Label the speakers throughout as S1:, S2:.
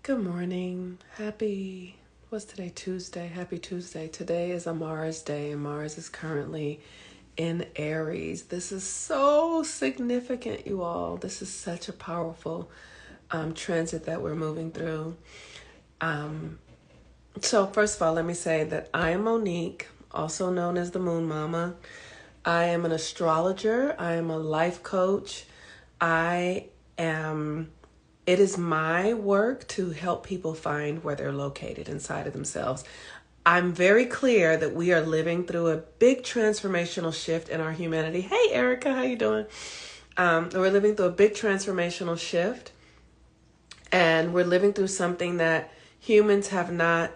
S1: Good morning. What's today? Tuesday. Happy Tuesday. Today is a Mars day, and Mars is currently in Aries. This is so significant, you all. This is such a powerful transit that we're moving through. So first of all, let me say that I am Monique, also known as the Moon Mama. I am an astrologer. I am a life coach. It is my work to help people find where they're located inside of themselves. I'm very clear that we are living through a big transformational shift in our humanity. Hey, Erica, how you doing? We're living through a big transformational shift, and we're living through something that humans have never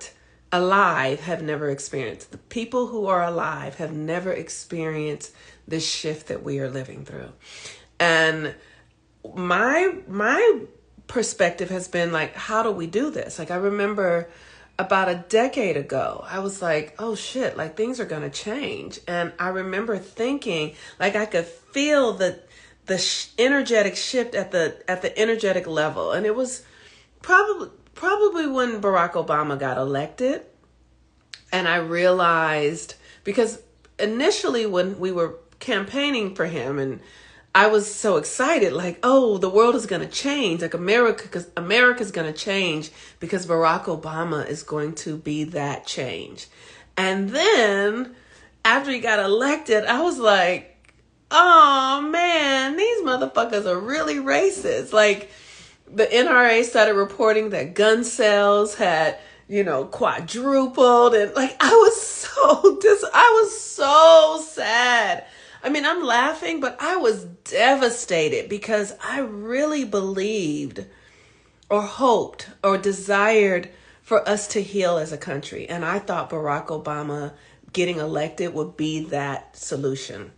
S1: experienced. The people who are alive have never experienced this shift that we are living through. And my perspective has been like, how do we do this? Like, I remember about a decade ago, I was like, oh shit, like things are going to change. And I remember thinking, like, I could feel the energetic shift at the energetic level. And it was probably when Barack Obama got elected. And I realized, because initially when we were campaigning for him, and I was so excited, like, oh, the world is going to change. Like America's going to change because Barack Obama is going to be that change. And then after he got elected, I was like, oh man, these motherfuckers are really racist. Like, the NRA started reporting that gun sales had, quadrupled. And like, I was so sad. I mean, I'm laughing, but I was devastated because I really believed or hoped or desired for us to heal as a country. And I thought Barack Obama getting elected would be that solution.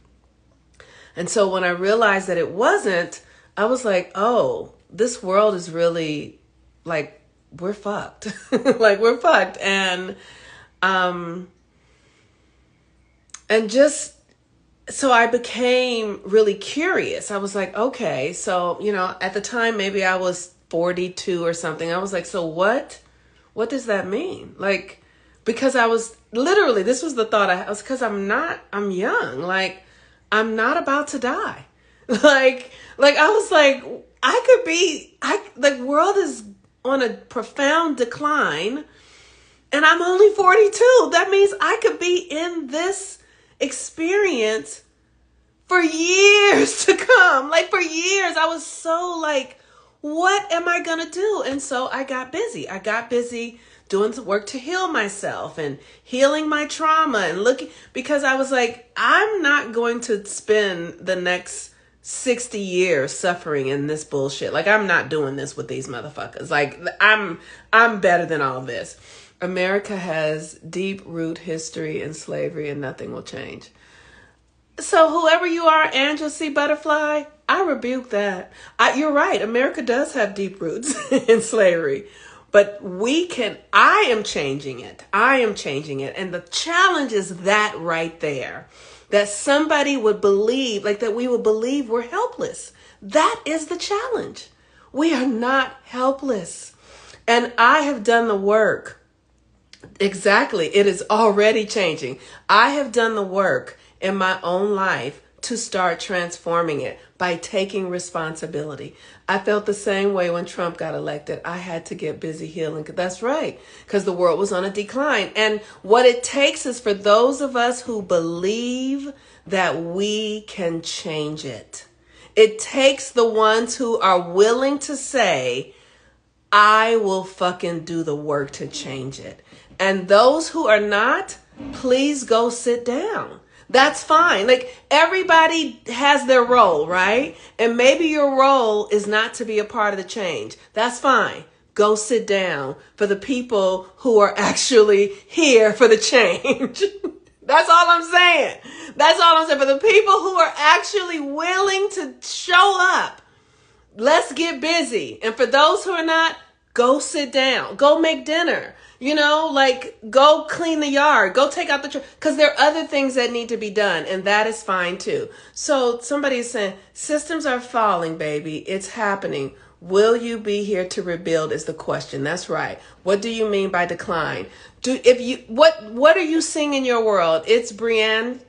S1: And so when I realized that it wasn't, I was like, oh, this world is really like, we're fucked. Like, we're fucked. And just, so I became really curious. I was like, okay, so, at the time, maybe I was 42 or something. I was like, so what does that mean? Like, because I was literally, this was the thought because I'm young. Like, I'm not about to die. like I was like, the world is on a profound decline and I'm only 42. That means I could be in this experience for years to come. Like, for years, I was so like, what am I going to do? And so I got busy doing some work to heal myself and healing my trauma and looking, because I was like, I'm not going to spend the next 60 years suffering in this bullshit. Like, I'm not doing this with these motherfuckers. Like, I'm better than all this. America has deep root history in slavery and nothing will change. So whoever you are, Angel C. Butterfly, I rebuke that. You're right. America does have deep roots in slavery, but I am changing it. And the challenge is that right there, that somebody would believe, like that we would believe we're helpless. That is the challenge. We are not helpless. And I have done the work. Exactly. It is already changing. I have done the work in my own life to start transforming it by taking responsibility. I felt the same way when Trump got elected. I had to get busy healing. That's right, because the world was on a decline. And what it takes is for those of us who believe that we can change it. It takes the ones who are willing to say, I will fucking do the work to change it. And those who are not, please go sit down. That's fine. Like, everybody has their role, right? And maybe your role is not to be a part of the change. That's fine. Go sit down for the people who are actually here for the change. That's all I'm saying. For the people who are actually willing to show up, let's get busy. And for those who are not, go sit down. Go make dinner. Go clean the yard, go take out the trash, because there are other things that need to be done, and that is fine too. So somebody is saying, systems are falling, baby. It's happening. Will you be here to rebuild is the question. That's right. What do you mean by decline? What are you seeing in your world? It's Brienne,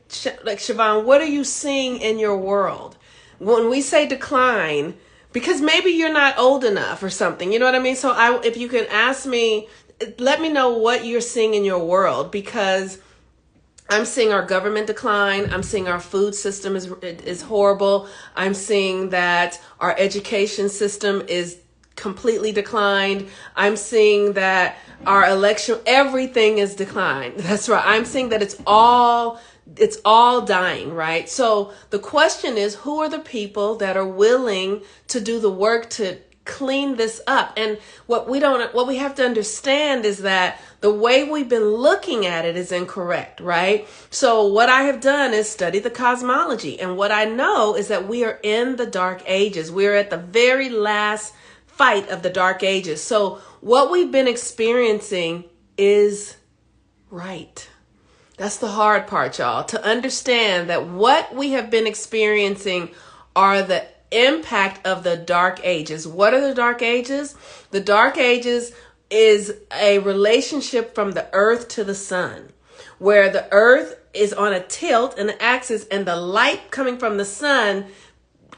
S1: like Siobhan, what are you seeing in your world? When we say decline, because maybe you're not old enough or something, you know what I mean? So if you can ask me, let me know what you're seeing in your world, because I'm seeing our government decline. I'm seeing our food system is horrible. I'm seeing that our education system is completely declined. I'm seeing that our election, everything is declined. That's right. I'm seeing that it's all dying, right? So the question is, who are the people that are willing to do the work to clean this up? And what we have to understand is that the way we've been looking at it is incorrect, right? So what I have done is study the cosmology. And what I know is that we are in the dark ages. We're at the very last fight of the dark ages. So what we've been experiencing is right. That's the hard part, y'all, to understand that what we have been experiencing are the impact of the dark ages. What are the dark ages? The dark ages is a relationship from the earth to the sun, where the earth is on a tilt, an axis, and the light coming from the sun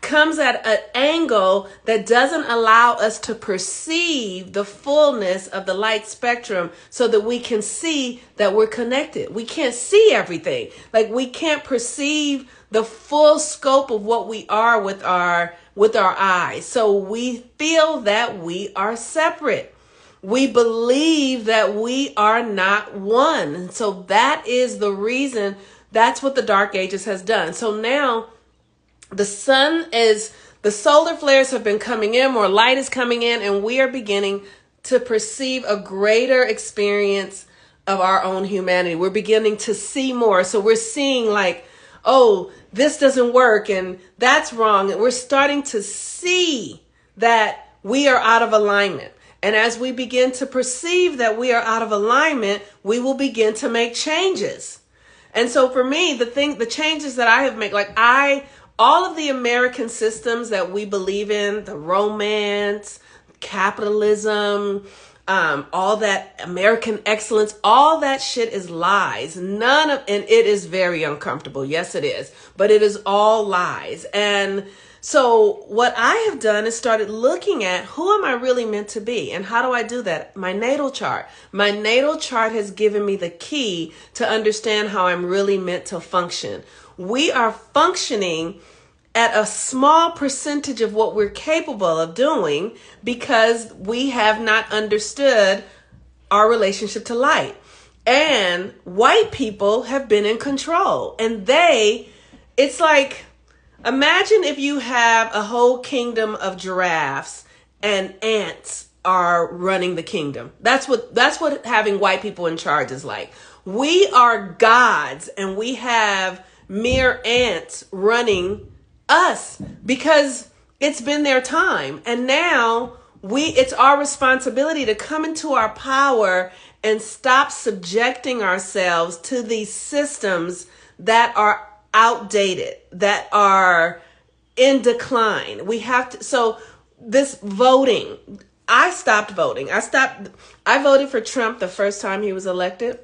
S1: comes at an angle that doesn't allow us to perceive the fullness of the light spectrum so that we can see that we're connected. We can't see everything. Like, we can't perceive the full scope of what we are with our eyes. So we feel that we are separate. We believe that we are not one. And so that is the reason. That's what the dark ages has done. So now the solar flares have been coming in, more light is coming in, and we are beginning to perceive a greater experience of our own humanity. We're beginning to see more. So we're seeing like, oh, this doesn't work and that's wrong. And we're starting to see that we are out of alignment. And as we begin to perceive that we are out of alignment, we will begin to make changes. And so for me, the changes that I have made, all of the American systems that we believe in, the romance, capitalism, all that American excellence, all that shit is lies. And it is very uncomfortable. Yes, it is. But it is all lies. And so what I have done is started looking at who am I really meant to be? And how do I do that? My natal chart. My natal chart has given me the key to understand how I'm really meant to function. We are functioning at a small percentage of what we're capable of doing because we have not understood our relationship to light. And white people have been in control. And it's like, imagine if you have a whole kingdom of giraffes and ants are running the kingdom. That's what having white people in charge is like. We are gods and we have mere ants running us because it's been their time. And now it's our responsibility to come into our power and stop subjecting ourselves to these systems that are outdated, that are in decline. So this voting, I stopped voting. I voted for Trump the first time he was elected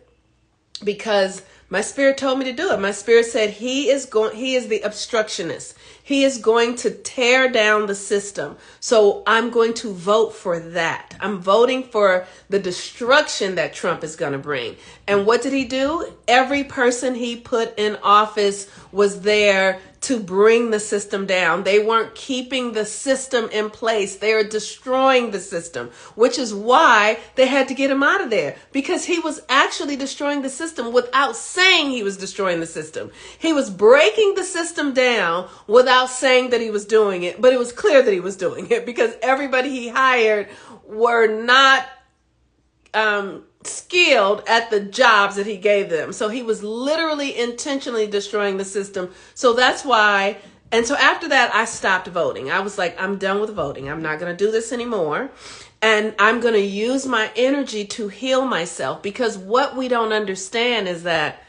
S1: because my spirit told me to do it. My spirit said he is the obstructionist. He is going to tear down the system. So I'm going to vote for that. I'm voting for the destruction that Trump is going to bring. And what did he do? Every person he put in office was there to bring the system down. They weren't keeping the system in place. They are destroying the system, which is why they had to get him out of there, because he was actually destroying the system without saying he was destroying the system. He was breaking the system down without saying that he was doing it, but it was clear that he was doing it because everybody he hired were not skilled at the jobs that he gave them. So he was literally intentionally destroying the system. So that's why. And so after that, I stopped voting. I was like, I'm done with voting. I'm not going to do this anymore. And I'm going to use my energy to heal myself, because what we don't understand is that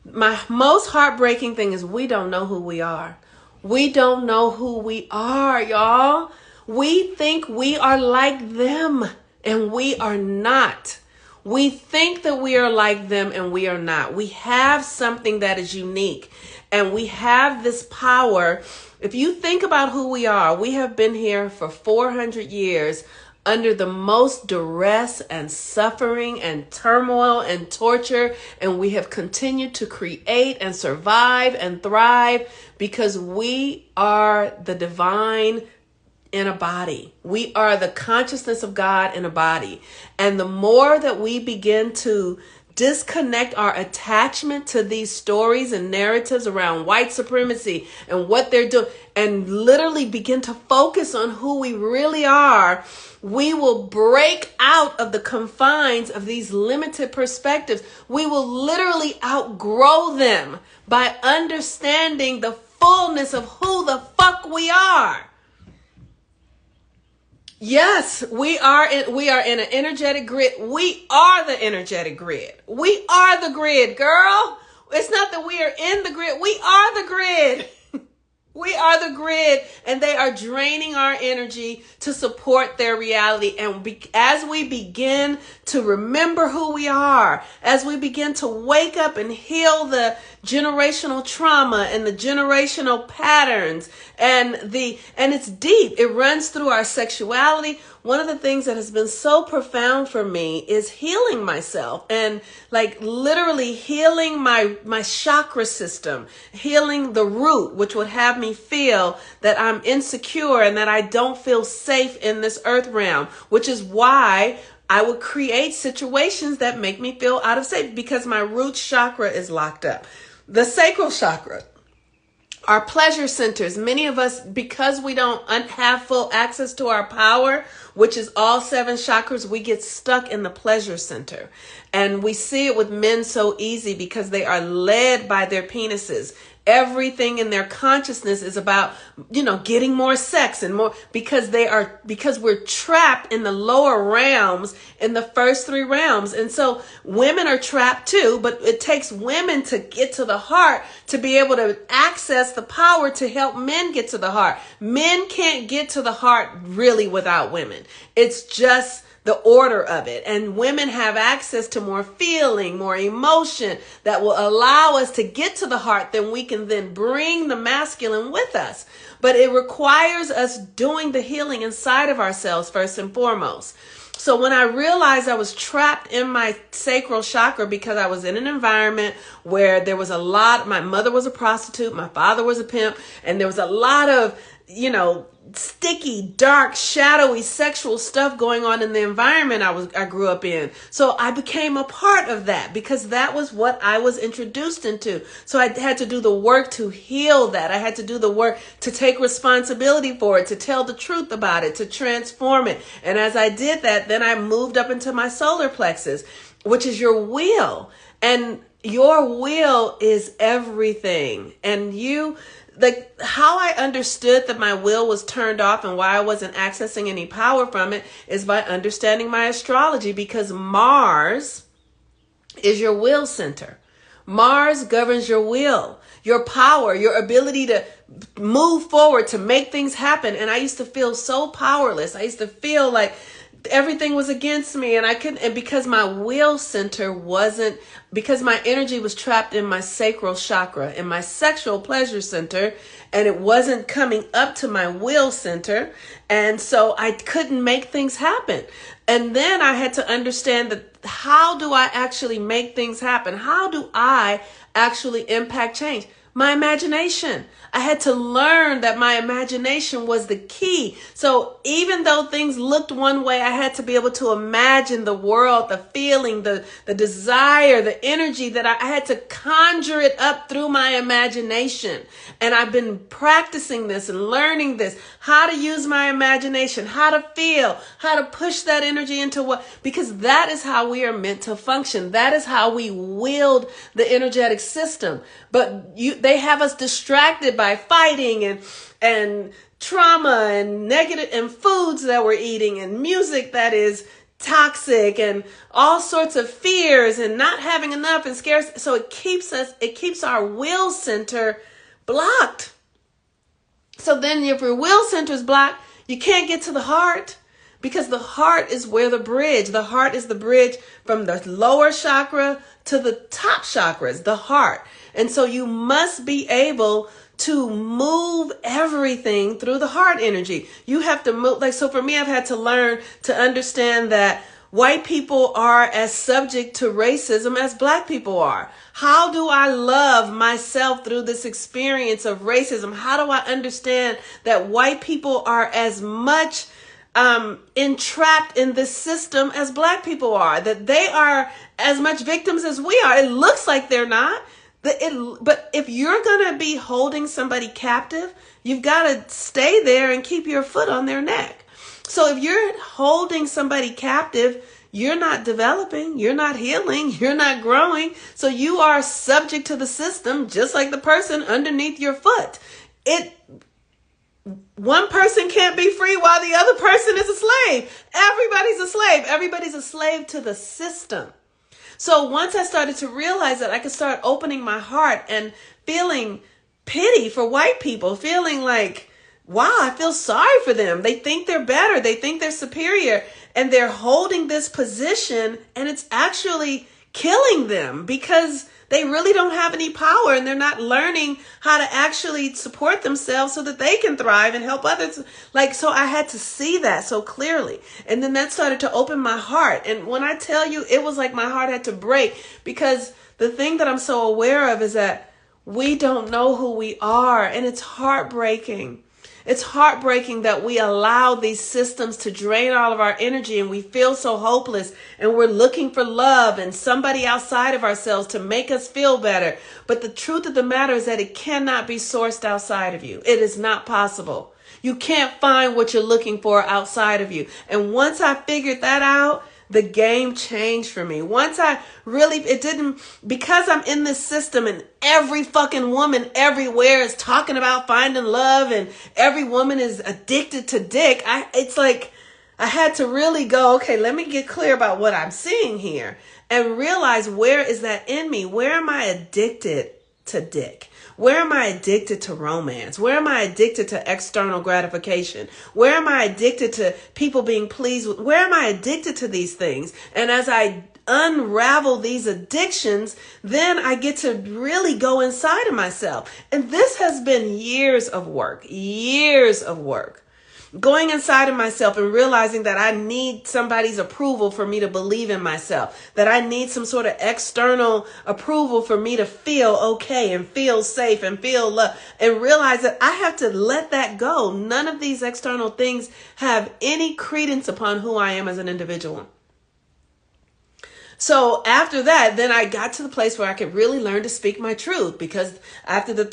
S1: my most heartbreaking thing is we don't know who we are. We don't know who we are, y'all. We think we are like them, and we are not. We think that we are like them, and we are not. We have something that is unique, and we have this power. If you think about who we are, we have been here for 400 years under the most duress and suffering and turmoil and torture, and we have continued to create and survive and thrive because we are the divine in a body. We are the consciousness of God in a body. And the more that we begin to disconnect our attachment to these stories and narratives around white supremacy and what they're doing, and literally begin to focus on who we really are, we will break out of the confines of these limited perspectives. We will literally outgrow them by understanding the fullness of who the fuck we are. Yes, we are in an energetic grid. We are the energetic grid. We are the grid, girl. It's not that we are in the grid. We are the grid. We are the grid, and they are draining our energy to support their reality. And as we begin to remember who we are, as we begin to wake up and heal the generational trauma and the generational patterns, and it's deep. It runs through our sexuality. One of the things that has been so profound for me is healing myself, and like literally healing my chakra system, healing the root, which would have me feel that I'm insecure and that I don't feel safe in this earth realm, which is why I would create situations that make me feel out of safe, because my root chakra is locked up. The sacral chakra, our pleasure centers, many of us, because we don't have full access to our power, which is all 7 chakras, we get stuck in the pleasure center. And we see it with men so easy because they are led by their penises. Everything in their consciousness is about, getting more sex and more, because we're trapped in the lower realms, in the first 3 realms. And so women are trapped too, but it takes women to get to the heart to be able to access the power to help men get to the heart. Men can't get to the heart really without women. It's just the order of it. And women have access to more feeling, more emotion that will allow us to get to the heart. Then we can then bring the masculine with us. But it requires us doing the healing inside of ourselves first and foremost. So when I realized I was trapped in my sacral chakra because I was in an environment where there was my mother was a prostitute, my father was a pimp, and there was a lot of, sticky, dark, shadowy sexual stuff going on in the environment I grew up in. So I became a part of that because that was what I was introduced into. So I had to do the work to heal that. I had to do the work to take responsibility for it, to tell the truth about it, to transform it. And as I did that, then I moved up into my solar plexus, which is your will. And your will is everything. And how I understood that my will was turned off and why I wasn't accessing any power from it is by understanding my astrology, because Mars is your will center. Mars governs your will, your power, your ability to move forward, to make things happen. And I used to feel so powerless. I used to feel like everything was against me, and I couldn't, and because my will center because my energy was trapped in my sacral chakra, in my sexual pleasure center, and it wasn't coming up to my will center. And so I couldn't make things happen. And then I had to understand that, how do I actually make things happen? How do I actually impact change? My imagination. I had to learn that my imagination was the key. So even though things looked one way, I had to be able to imagine the world, the feeling, the desire, the energy, that I had to conjure it up through my imagination. And I've been practicing this and learning this, how to use my imagination, how to feel, how to push that energy into because that is how we are meant to function. That is how we wield the energetic system. But they have us distracted by fighting and trauma and negative and foods that we're eating and music that is toxic and all sorts of fears and not having enough and scarce. So it keeps our will center blocked. So then if your will center is blocked, You can't get to the heart because the heart is where the heart is the bridge from the lower chakra to the top chakras, the heart. And so you must be able to move everything through the heart energy. You have to move, like, so for me, I've had to learn to understand that white people are as subject to racism as black people are. How do I love myself through this experience of racism? How do I understand that white people are as much entrapped in this system as black people are? That they are as much victims as we are. It looks like they're not. But if you're going to be holding somebody captive, you've got to stay there and keep your foot on their neck. So if you're holding somebody captive, you're not developing, you're not healing, you're not growing. So you are subject to the system, just like the person underneath your foot. One person can't be free while the other person is a slave. Everybody's a slave. Everybody's a slave to the system. So once I started to realize that, I could start opening my heart and feeling pity for white people, feeling like, wow, I feel sorry for them. They think they're better. They think they're superior. And they're holding this position, and it's actually killing them because they really don't have any power, and they're not learning how to actually support themselves so that they can thrive and help others. So I had to see that so clearly. And then that started to open my heart. And when I tell you, it was like my heart had to break, because the thing that I'm so aware of is that we don't know who we are, and it's heartbreaking. It's heartbreaking that we allow these systems to drain all of our energy, and we feel so hopeless, and we're looking for love and somebody outside of ourselves to make us feel better. But the truth of the matter is that it cannot be sourced outside of you. It is not possible. You can't find what you're looking for outside of you. And once I figured that out, the game changed for me. Once because I'm in this system, and every fucking woman everywhere is talking about finding love, and every woman is addicted to dick. It's like I had to really go, okay, let me get clear about what I'm seeing here and realize, where is that in me? Where am I addicted to dick? Where am I addicted to romance? Where am I addicted to external gratification? Where am I addicted to people being pleased with? Where am I addicted to these things? And as I unravel these addictions, then I get to really go inside of myself. And this has been years of work. Going inside of myself and realizing that I need somebody's approval for me to believe in myself, that I need some sort of external approval for me to feel okay and feel safe and feel love, and realize that I have to let that go. None of these external things have any credence upon who I am as an individual. So after that, then I got to the place where I could really learn to speak my truth, because after the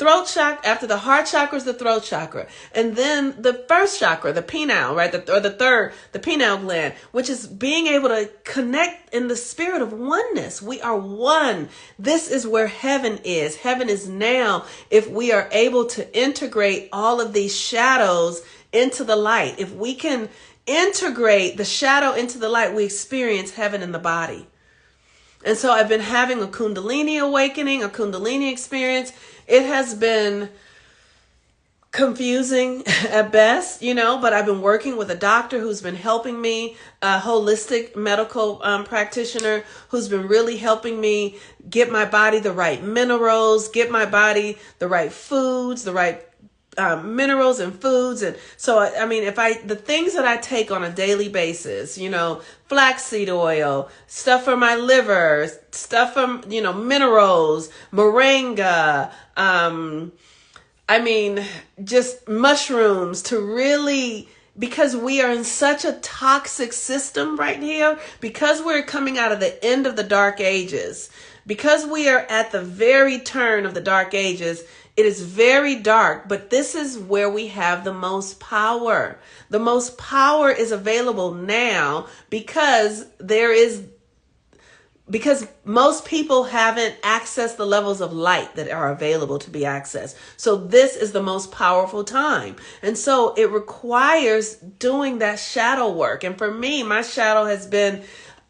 S1: heart chakra is the throat chakra. And then the first chakra, the pineal, right? The pineal gland, which is being able to connect in the spirit of oneness. We are one. This is where heaven is. Heaven is now if we are able to integrate all of these shadows into the light. If we can integrate the shadow into the light, we experience heaven in the body. And so I've been having a Kundalini awakening, a Kundalini experience. It has been confusing at best, but I've been working with a doctor who's been helping me, a holistic medical practitioner who's been really helping me get my body the right minerals, get my body the right foods, the right minerals and foods. And so, the things that I take on a daily basis, flaxseed oil, stuff for my liver, stuff from, minerals, moringa, just mushrooms, to really, because we are in such a toxic system right here, because we're coming out of the end of the dark ages, because we are at the very turn of the dark ages. It is very dark, but this is where we have the most power. The most power is available now because most people haven't accessed the levels of light that are available to be accessed. So this is the most powerful time. And so it requires doing that shadow work. And for me, my shadow has been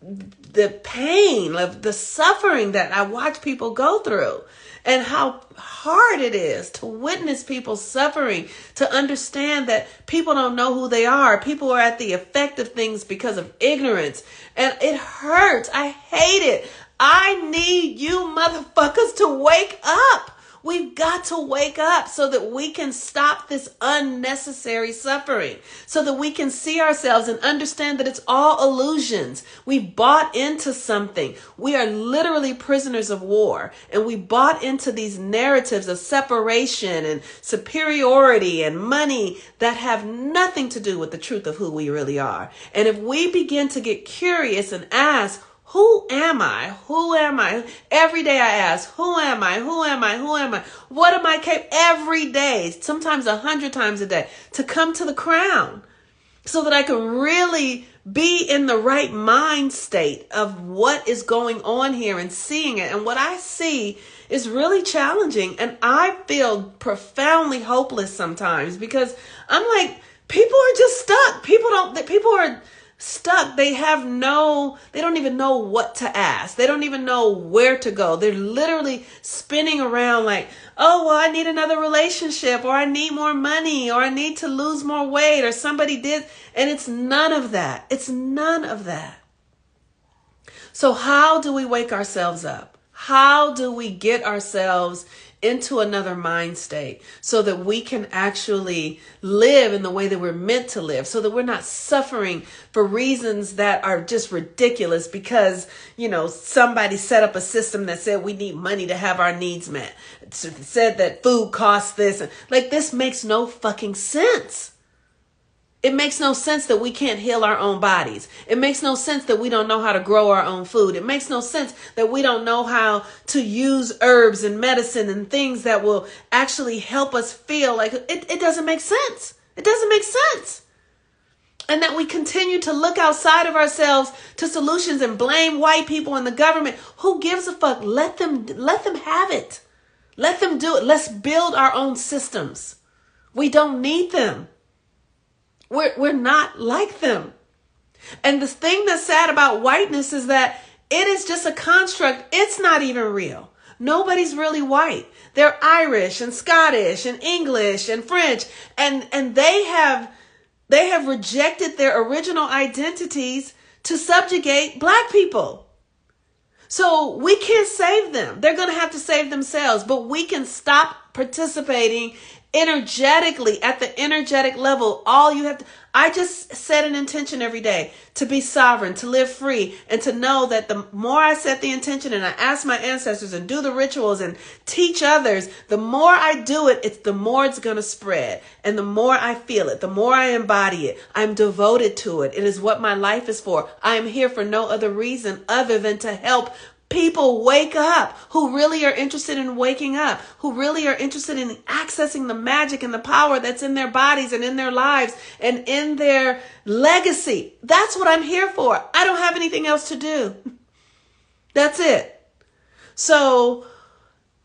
S1: the pain of the suffering that I watch people go through. and how hard it is to witness people suffering, to understand that people don't know who they are. People are at the effect of things because of ignorance. And it hurts. I hate it. I need you motherfuckers to wake up. We've got to wake up so that we can stop this unnecessary suffering, so that we can see ourselves and understand that it's all illusions. We bought into something. We are literally prisoners of war, and we bought into these narratives of separation and superiority and money that have nothing to do with the truth of who we really are. And if we begin to get curious and ask, who am I? Who am I? Every day I ask, who am I? Who am I? Who am I? What am I capable? Every day, sometimes 100 times a day, to come to the crown so that I can really be in the right mind state of what is going on here and seeing it. And what I see is really challenging. And I feel profoundly hopeless sometimes because I'm like, people are just stuck. People are stuck. They don't even know what to ask. They don't even know where to go. They're literally spinning around like, oh, well, I need another relationship, or I need more money, or I need to lose more weight, or somebody did. And it's none of that. It's none of that. So how do we wake ourselves up? How do we get ourselves into another mind state so that we can actually live in the way that we're meant to live, so that we're not suffering for reasons that are just ridiculous because, somebody set up a system that said we need money to have our needs met. It said that food costs this. Like, this makes no fucking sense. It makes no sense that we can't heal our own bodies. It makes no sense that we don't know how to grow our own food. It makes no sense that we don't know how to use herbs and medicine and things that will actually help us feel like it doesn't make sense. It doesn't make sense. And that we continue to look outside of ourselves to solutions and blame white people and the government. Who gives a fuck? Let them have it. Let them do it. Let's build our own systems. We don't need them. We're not like them. And the thing that's sad about whiteness is that it is just a construct. It's not even real. Nobody's really white. They're Irish and Scottish and English and French. And they have rejected their original identities to subjugate black people. So we can't save them. They're going to have to save themselves. But we can stop participating energetically at the energetic level. I just set an intention every day to be sovereign, to live free, and to know that the more I set the intention and I ask my ancestors and do the rituals and teach others, the more I do it, the more it's going to spread. And the more I feel it, the more I embody it. I'm devoted to it. It is what my life is for. I am here for no other reason other than to help people wake up, who really are interested in waking up, who really are interested in accessing the magic and the power that's in their bodies and in their lives and in their legacy. That's what I'm here for. I don't have anything else to do. That's it. So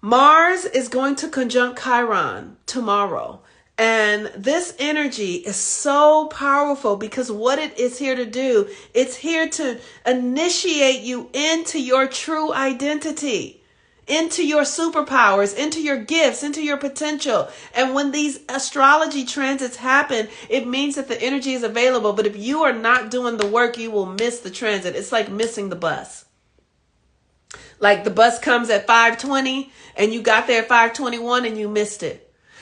S1: Mars is going to conjunct Chiron tomorrow. And this energy is so powerful because what it is here to do, it's here to initiate you into your true identity, into your superpowers, into your gifts, into your potential. And when these astrology transits happen, it means that the energy is available. But if you are not doing the work, you will miss the transit. It's like missing the bus. Like the bus comes at 5:20 and you got there at 5:21 and you missed it.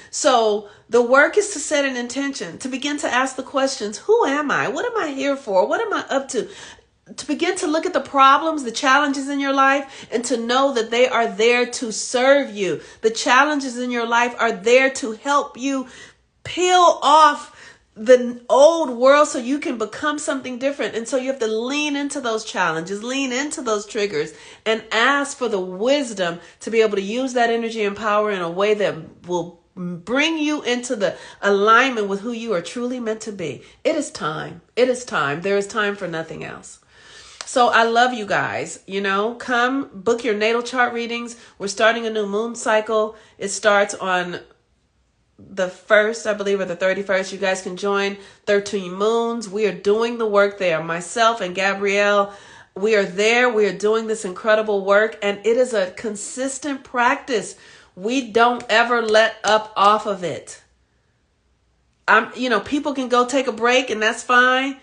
S1: So the work is to set an intention, to begin to ask the questions, who am I? What am I here for? What am I up to? To begin to look at the problems, the challenges in your life, and to know that they are there to serve you. The challenges in your life are there to help you peel off the old world so you can become something different. And so you have to lean into those challenges, lean into those triggers, and ask for the wisdom to be able to use that energy and power in a way that will bring you into the alignment with who you are truly meant to be. It is time. It is time. There is time for nothing else. So I love you guys. Come book your natal chart readings. We're starting a new moon cycle. It starts on the 1st, I believe, or the 31st. You guys can join 13 moons. We are doing the work there. Myself and Gabrielle We are there. We are doing this incredible work, and it is a consistent practice. We don't ever let up off of it. People can go take a break, and that's fine.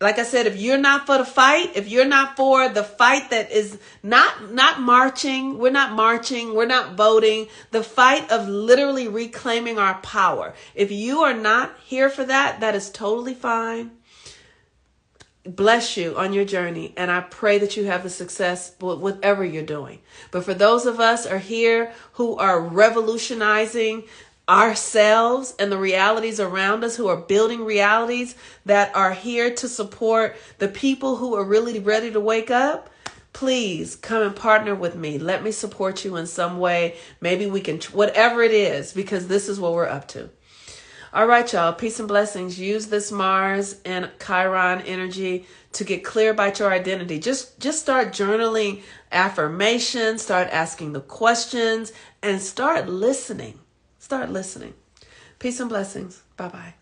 S1: Like I said, if you're not for the fight, if you're not for the fight that is not marching, we're not voting, the fight of literally reclaiming our power. If you are not here for that, that is totally fine. Bless you on your journey, and I pray that you have the success with whatever you're doing. But for those of us are here who are revolutionizing ourselves and the realities around us, who are building realities that are here to support the people who are really ready to wake up, please come and partner with me. Let me support you in some way. Maybe we can, whatever it is, because this is what we're up to. All right, y'all. Peace and blessings. Use this Mars and Chiron energy to get clear about your identity. Just start journaling affirmations, start asking the questions, and start listening. Start listening. Peace and blessings. Bye-bye.